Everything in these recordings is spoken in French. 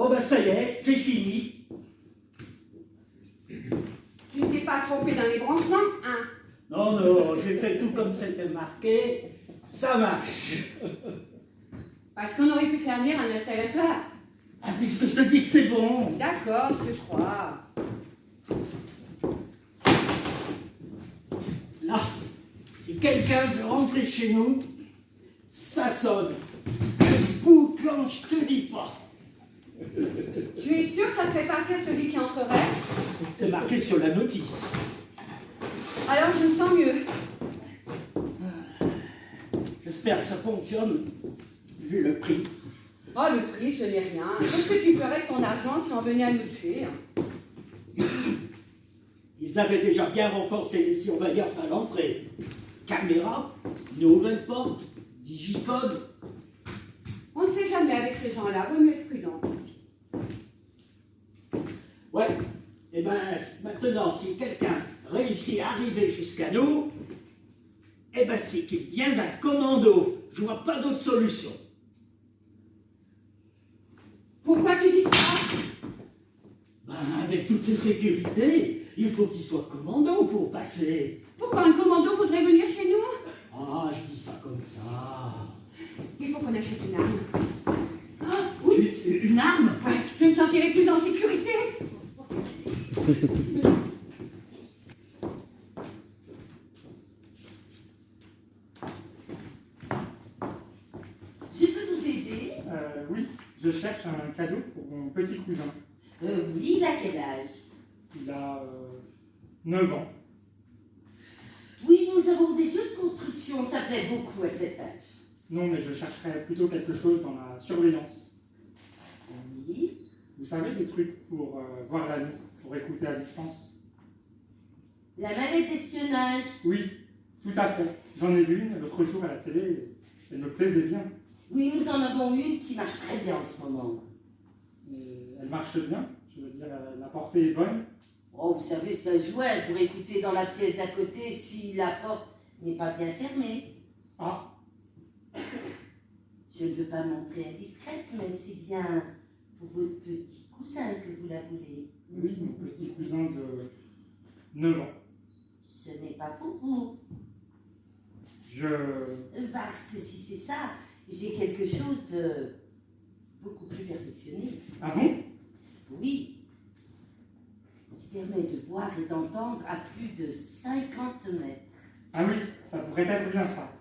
Oh ben ça y est, j'ai fini. Tu ne t'es pas trompé dans les branchements, hein? Non, non, j'ai fait tout comme c'était marqué. Ça marche. Parce qu'on aurait pu faire venir un installateur. Ah, puisque je te dis que c'est bon. D'accord, ce que je crois. Là, si quelqu'un veut rentrer chez nous, ça sonne. Ou quand je te dis pas. Tu es sûr que ça fait partir celui qui entrerait? C'est marqué sur la notice. Alors je me sens mieux. J'espère que ça fonctionne, vu le prix. Oh, le prix, ce n'est rien. Qu'est-ce que tu ferais de ton argent si on venait à nous tuer? Ils avaient déjà bien renforcé les surveillances à l'entrée. Caméra, nouvelle porte, digicode. On ne sait jamais avec ces gens-là, vaut mieux être prudent. Ouais, et ben maintenant, si quelqu'un réussit à arriver jusqu'à nous, eh ben c'est qu'il vient d'un commando. Je vois pas d'autre solution. Pourquoi tu dis ça? Ben, avec toutes ces sécurités, il faut qu'il soit commando pour passer. Pourquoi un commando voudrait venir chez nous? Ah, je dis ça comme ça. Il faut qu'on achète une arme. Ah, oui, une arme? Ouais, je me sentirai plus en sécurité. Je peux vous aider? Oui, je cherche un cadeau pour mon petit cousin. Oui, il a quel âge? Il a 9 ans. Oui, nous avons des jeux de construction, ça plaît beaucoup à cet âge. Non, mais je chercherais plutôt quelque chose dans la surveillance. Oui. Vous savez, des trucs pour voir la nuit, pour écouter à distance? La manette d'espionnage. Oui, tout à fait. J'en ai vu une l'autre jour à la télé et elle me plaisait bien. Oui, nous en avons une qui marche très bien en ce moment. Et elle marche bien, je veux dire, la portée est bonne. Oh, vous savez, c'est un jouet pour écouter dans la pièce d'à côté si la porte n'est pas bien fermée. Ah, Je ne veux pas montrer indiscrète, mais c'est bien pour votre petit cousin que vous la voulez. oui, mon petit cousin de 9 ans. Ce n'est pas pour vous. Parce que si c'est ça, j'ai quelque chose de beaucoup plus perfectionné. Ah bon? Oui. Qui permet de voir et d'entendre à plus de 50 mètres. Ah oui, ça pourrait être bien ça.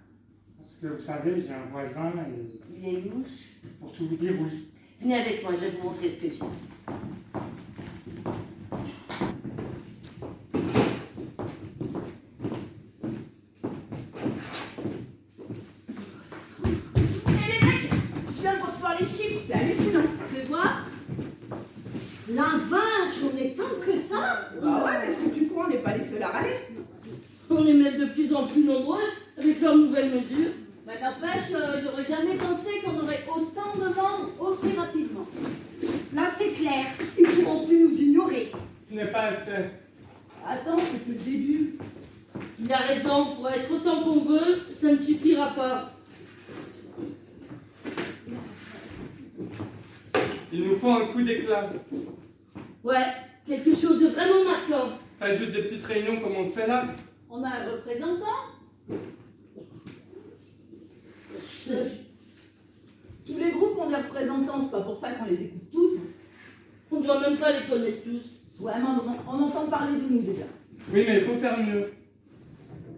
Parce que vous savez, j'ai un voisin et Il est louche. pour tout vous dire, oui. Venez avec moi, je vais vous montrer ce que j'ai. Hé les mecs, je viens de recevoir les chiffres, c'est hallucinant. Fais voir. La vache, on est tant que ça. Bah ouais, qu'est-ce que tu crois, on n'est pas les seuls à râler. On est même de plus en plus nombreux avec leurs nouvelles mesures. Bah n'empêche, j'aurais jamais pensé qu'on aurait autant de monde aussi rapidement. Là c'est clair, ils ne pourront plus nous ignorer. Ce n'est pas assez. Attends, c'est que le début. Il a raison, pour être autant qu'on veut, ça ne suffira pas. Il nous faut un coup d'éclat. Ouais, quelque chose de vraiment marquant. Pas juste des petites réunions comme on fait là. On a un représentant. Tous les groupes ont des représentants, c'est pas pour ça qu'on les écoute tous. On ne doit même pas les connaître tous. Ouais, mais on entend parler de nous déjà. Oui, mais il faut faire mieux.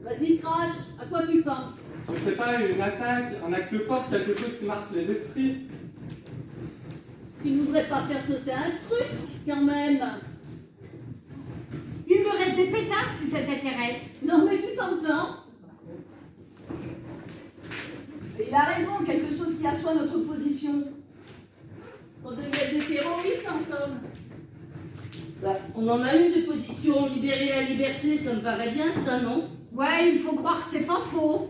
Vas-y, Crash, à quoi tu penses? Je sais pas, une attaque, un acte fort, quelque chose qui marque les esprits. Tu ne voudrais pas faire sauter un truc, quand même? Il me reste des pétards si ça t'intéresse. Non, mais tu t'entends? Il a raison, quelque chose qui assoit notre position. On devient des terroristes, en somme. Bah, on en a une de position, libérer la liberté, ça me paraît bien ça, non? Ouais, il faut croire que c'est pas faux.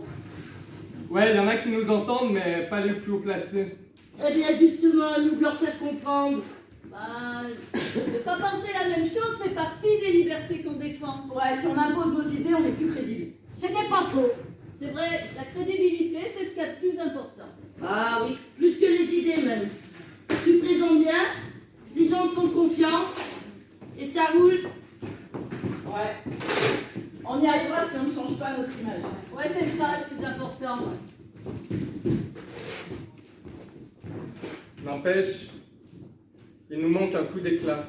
Ouais, il y en a qui nous entendent, mais pas les plus haut placés. Eh bien justement, à nous de leur faire comprendre. Bah, ne pas penser la même chose fait partie des libertés qu'on défend. Ouais, si on impose nos idées, on est plus crédible. Ce n'est pas faux. C'est vrai, la crédibilité, c'est ce qu'il y a de plus important. Ah oui, plus que les idées même. Tu présentes bien, font confiance. Et ça roule. Ouais. On y arrivera si on ne change pas notre image. Ouais, c'est ça le plus important. N'empêche, il nous manque un coup d'éclat.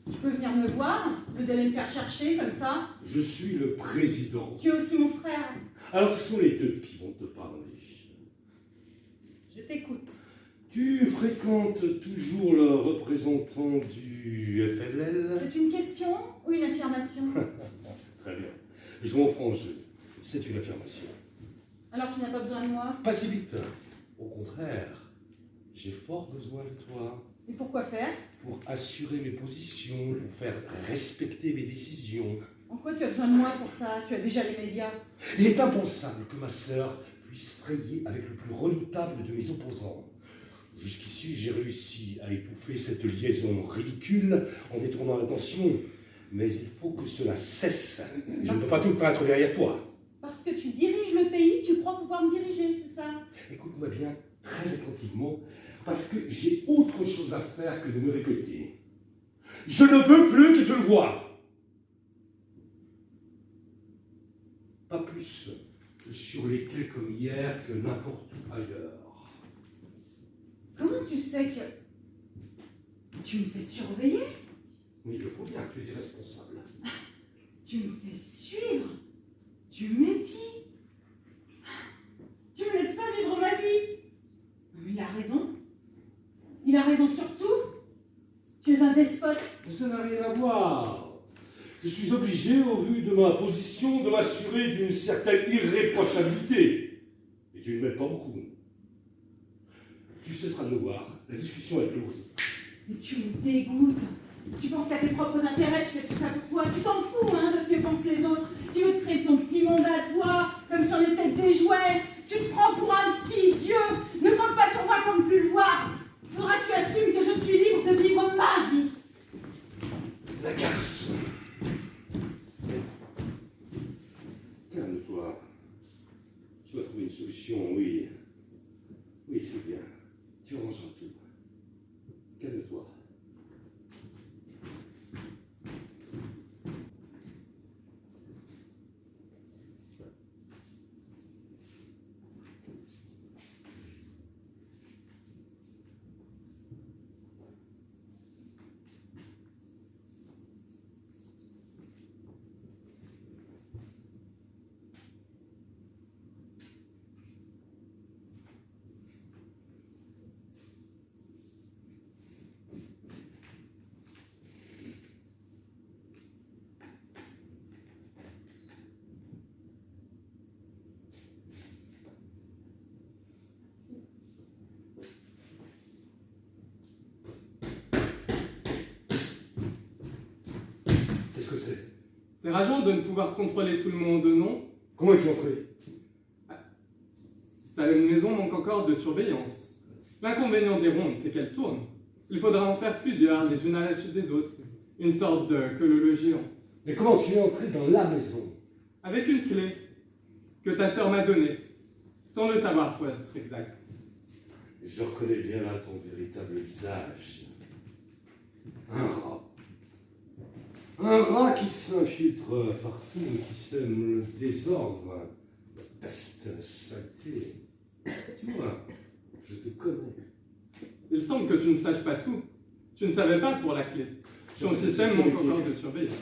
Tu peux venir me voir, au lieu d'aller me faire chercher comme ça. Je suis le président. Tu es aussi mon frère. Alors ce sont les deux qui vont te parler. Je t'écoute. Tu fréquentes toujours le représentant du FLL? C'est une question ou une affirmation? Très bien. Je m'en franc jeu. C'est une affirmation. Alors tu n'as pas besoin de moi? Pas si vite. Au contraire, j'ai fort besoin de toi Et pourquoi faire? pour assurer mes positions, pour faire respecter mes décisions. En quoi tu as besoin de moi pour ça? Tu as déjà les médias. Il est impensable que ma sœur puisse frayer avec le plus redoutable de mes opposants. Jusqu'ici, j'ai réussi à étouffer cette liaison ridicule en détournant l'attention. Mais il faut que cela cesse. Je ne peux pas tout peindre derrière toi. Parce que tu diriges le pays, tu crois pouvoir me diriger, c'est ça? Écoute-moi bien, très attentivement, parce que j'ai autre chose à faire que de me répéter. Je ne veux plus que tu le vois. Pas plus sur les quais comme hier que n'importe où ailleurs. Comment tu sais que... Tu me fais surveiller? Oui, il faut bien que tu es irresponsable. Tu me fais suivre? Tu m'épies? Tu me laisses pas vivre ma vie? Non, mais il a raison. Il a raison sur tout. Tu es un despote. Mais ça n'a rien à voir. Je suis obligé, au vu de ma position, de m'assurer d'une certaine irréprochabilité. Et tu ne m'aides pas beaucoup. Tu cesseras de le voir. La discussion est close. Mais tu me dégoûtes. Tu penses qu'à tes propres intérêts, tu fais tout ça pour toi. Tu t'en fous de ce que pensent les autres. Tu veux te créer ton petit monde à toi, comme si on était des jouets. Tu te prends pour un petit idiot. Ne compte pas sur moi pour ne plus le voir. Faudra que tu assumes que je suis libre de vivre ma vie. La garce. Calme-toi. Tu vas trouver une solution, oui. Oui, c'est bien. Tu arrangeras tout. Calme-toi. Qu'est-ce que c'est? C'est rageant de ne pouvoir contrôler tout le monde, non? Comment es-tu entré? Ta maison manque encore de surveillance. L'inconvénient des rondes, c'est qu'elles tournent. Il faudra en faire plusieurs, les unes à la suite des autres. Une sorte de queue géante. Mais comment tu es entré dans la maison? Avec une clé que ta sœur m'a donnée, sans le savoir pour être exact. Je reconnais bien là ton véritable visage. Un rat. Un rat qui s'infiltre partout, qui sème le désordre, la peste, la saleté. Tu vois, je te connais. Il semble que tu ne saches pas tout. Tu ne savais pas pour la clé. Ton système manque encore de surveillance.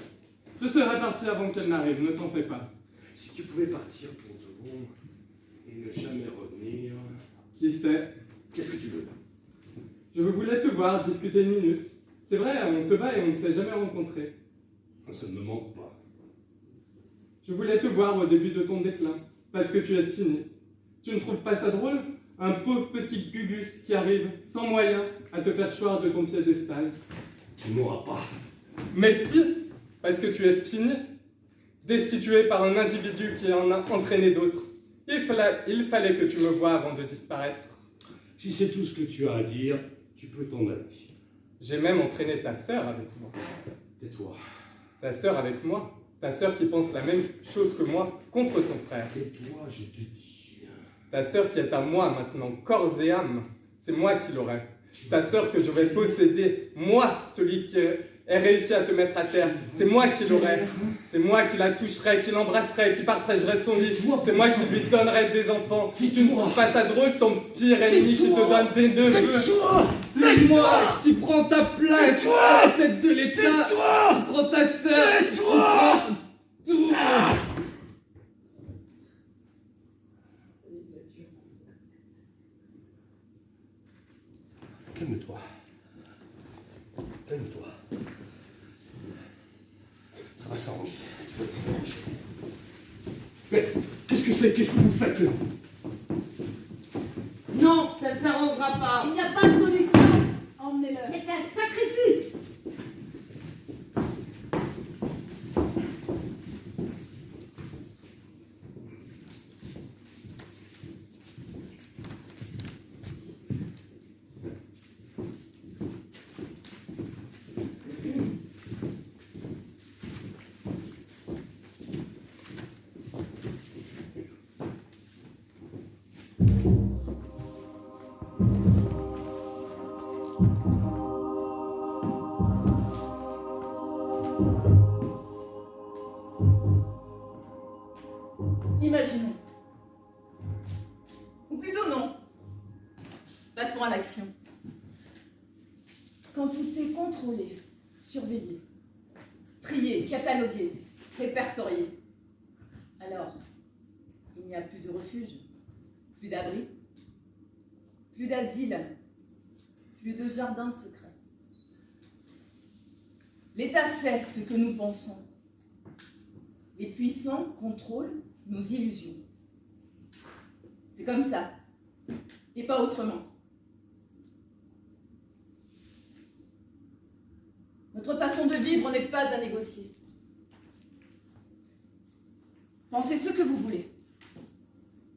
Je serai parti avant qu'elle n'arrive, ne t'en fais pas. Si tu pouvais partir pour de bon et ne jamais revenir... Qui sait? Qu'est-ce que tu veux? Je voulais te voir discuter une minute. C'est vrai, on se bat et on ne s'est jamais rencontrés. Ça ne me manque pas. Je voulais te voir au début de ton déclin, parce que tu es fini. Tu ne trouves pas ça drôle? Un pauvre petit Gugus qui arrive, sans moyens, à te faire choir de ton piédestal. Tu n'auras pas. Mais si, parce que tu es fini, destitué par un individu qui en a entraîné d'autres. Il fallait que tu me voies avant de disparaître. Si c'est tout ce que tu as à dire, tu peux t'en aller. J'ai même entraîné ta sœur avec moi. Tais-toi. Ta sœur avec moi. Ta sœur qui pense la même chose que moi contre son frère. Tais-toi, je te dis. Ta sœur qui est à moi maintenant, corps et âme. C'est moi qui l'aurai. Ta sœur que je vais posséder. Moi, celui qui ait réussi à te mettre à terre. C'est moi qui l'aurai. C'est moi qui la toucherai, qui l'embrasserai, qui partagerai son lit. C'est moi qui lui donnerai des enfants. Tu ne trouves pas ça drôle, ton pire ennemi qui te donne des neveux. C'est moi qui prends ta place à la tête de l'État. Qui prends ta sœur. Qui prends tout. Calme-toi. Calme-toi. Ça va s'arranger. Tu vas te ranger. Mais qu'est-ce que c'est? Qu'est-ce que vous faites? Non, ça ne s'arrangera pas. Il n'y a pas de solution. Emmenez-le. C'est un sacrifice. Imaginons. Ou plutôt non. Passons à l'action. Quand tout est contrôlé, surveillé, trié, catalogué, répertorié, alors il n'y a plus de refuge, plus d'abri, plus d'asile, plus de jardin secret. L'État sait ce que nous pensons. Les puissants contrôlent nos illusions. C'est comme ça, et pas autrement. Notre façon de vivre n'est pas à négocier. Pensez ce que vous voulez.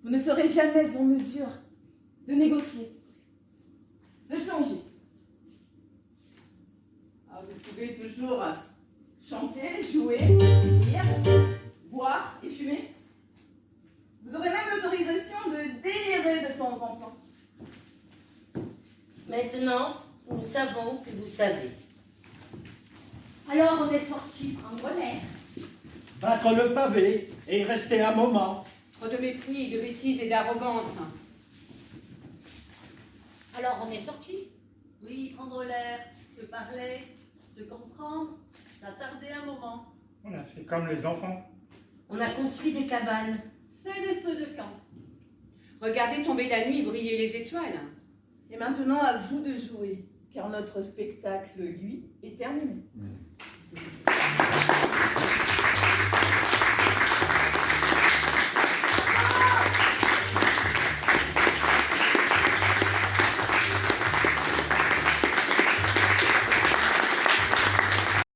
Vous ne serez jamais en mesure de négocier, de changer. Alors vous pouvez toujours chanter, jouer, lire, boire et fumer. Vous aurez même l'autorisation de délirer de temps en temps. Maintenant, nous savons que vous savez. Alors on est sorti prendre l'air. Battre le pavé et y rester un moment. Trop de mépris, de bêtises et d'arrogance. Alors on est sorti. Oui, prendre l'air, se parler, se comprendre, s'attarder un moment. On a fait comme les enfants. On a construit des cabanes. Fait des feux de camp. Regardez tomber la nuit, briller les étoiles. Et maintenant, à vous de jouer, car notre spectacle, lui, est terminé.